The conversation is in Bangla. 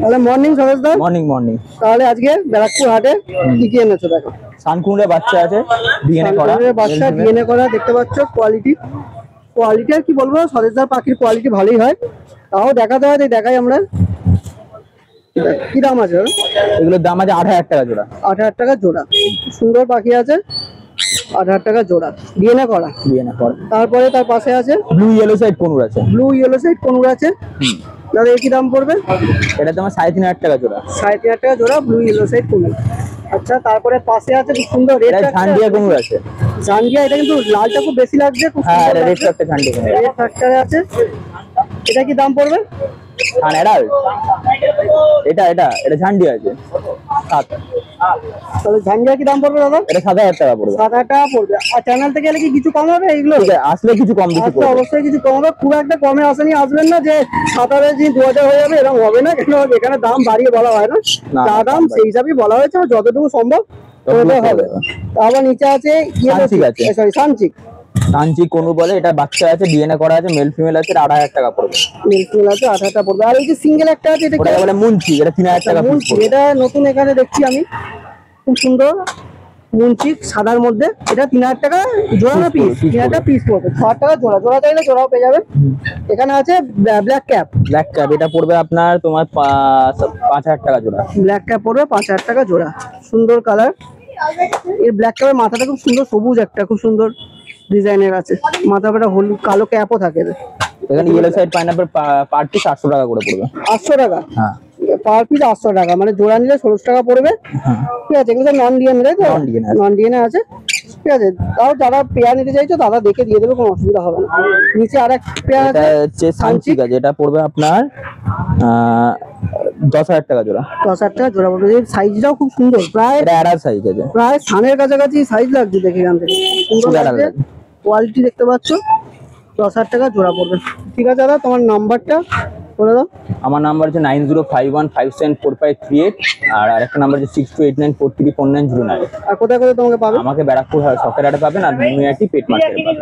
তাহলে মর্নিং সরোজ দা। মর্নিং। তাহলে আজকে ব্যারাকপুর হাটে কি কি এনেছো দেখো। সানকুনের বাচ্চা আছে, ডিএনএ করা বাচ্চা, ডিএনএ করা দেখতে পাচ্ছ। কোয়ালিটি আর কি বলবো, সরোজ দার পাখির কোয়ালিটি ভালোই হয়। তাও দেখাতে হয়, দেখাই আমরা। কি দাম আছে এগুলোর? দাম আছে 8,000 টাকা জোড়া। 8,000 টাকা জোড়া। সুন্দর পাখি আছে, 8,000 টাকা জোড়া, ডিএনএ করা। তারপরে তার পাশে আছে ব্লু ইয়েলো সাইড কোনুর আছে। ব্লু ইয়েলো সাইড কোনুর আছে। দাদা কি দাম পড়বে? এটা তোমার 3,500 টাকা জোড়া। 3,500 টাকা জোড়া ব্লু ইয়েলো সাইড কোনুর। আচ্ছা, তারপরে পাশে আছে খুব সুন্দর রেড ঝান্ডিয়া কোনুর আছে। ঝান্ডিয়া, এটা কিন্তু লালটা খুব বেশি লাগছে, খুব হ্যাঁ, সুন্দর রেড একটা ঝান্ডিয়া কোনুর। রেড ফ্যাক্টরে আছে। এটা কি দাম পড়বে? এটা ঝান্ডিয়া আছে 7। তাহলে ঝান্ডিয়া কি দাম পড়বে দাদা? এটা 7,000 টাকা পড়বে। 7,000 টাকা পড়বে। আর চ্যানেল থেকে এলে কি কিছু কম হবে? এইগুলো আসলে কিছু কম বেশি করবে, অবশ্যই কিছু কম হবে। খুব একটা কমে আসেনি, আসবেন না যে 7,000 2,000 হয়ে যাবে, এরকম হবে না। কেন এখানে দাম বাড়িয়ে বলা হয় না, যা দাম সেই হিসাবেই বলা হয়েছে, যতটুকু সম্ভব হবে। আবার নিচে আছে সানচিক কোনু বলে, এটা বাচ্চা আছে, ডিএনএ করা আছে, মেল ফিমেল আছে, 8,000 টাকা পড়বে। মেল ফিমেল আছে, 8,000 টাকা পড়বে। আর এই যে সিঙ্গেল একটা আছে, এটা বলে মুনচি, এটা 3,000 টাকা পিস পড়বে। এটা নতুন এখানে দেখছি আমি, খুব সুন্দর মুনচিক সাদার মধ্যে। এটা 3,000 টাকা জোড়া না পিস? 3,000 টাকা পিস পড়বে, 6,000 টাকা জোড়া। জোড়া চাইলে জোড়াও পেয়ে যাবে। এখানে আছে ব্ল্যাক ক্যাপ। এটা পড়বে আপনার তোমার 5,000 টাকা জোড়া। ব্ল্যাক ক্যাপ পড়বে 5,000 টাকা জোড়া। সুন্দর কালার। এর ব্ল্যাক ক্যাপের মাথাটা খুব সুন্দর, সবুজ একটা খুব সুন্দর ডিজাইনের আছে। মাথা একটা হলুদ কালো ক্যাপও থাকে। এখানে yellow side pineapple per piece 800 টাকা করে পড়বে। 800 টাকা? হ্যাঁ, পার পিস 800 টাকা, মানে জোড়া নিলে 1600 টাকা পড়বে। ঠিক আছে, এগুলো নন ডিএনএ, তাই তো? নন ডিএনএ আছে, ঠিক আছে। তাও যারা পেয়ার নিতে চাইছো দাদা দেখে দিয়ে দেবে, কোনো অসুবিধা হবে না। নিচে আরেক পেয়ার আছে সানচিক আছে, এটা পড়বে আপনার 10,000 টাকা জোড়া। 10,000 টাকা জোড়া পড়বে। এই সাইজটাও খুব সুন্দর, প্রায় অ্যাডাল্ট সাইজ আছে, প্রায় সানের কাছাকাছি সাইজ লাগছে দেখে এখান থেকে। সুন্দর লাগছে, কোয়ালিটি দেখতে পাচ্ছ। 10,000 টাকা জোড়া পড়বে। ঠিক আছে দাদা, তোমার নাম্বারটা বলে দাও। আমার নাম্বার হচ্ছে 9051574538, আর আরেকটা নাম্বার হচ্ছে 6289434909। আর কোথায় কোথায় তোমাকে পাবে? আমাকে ব্যারাকপুর শখের হাটে পাবেন, আর পেট মার্কেটে পাবেন।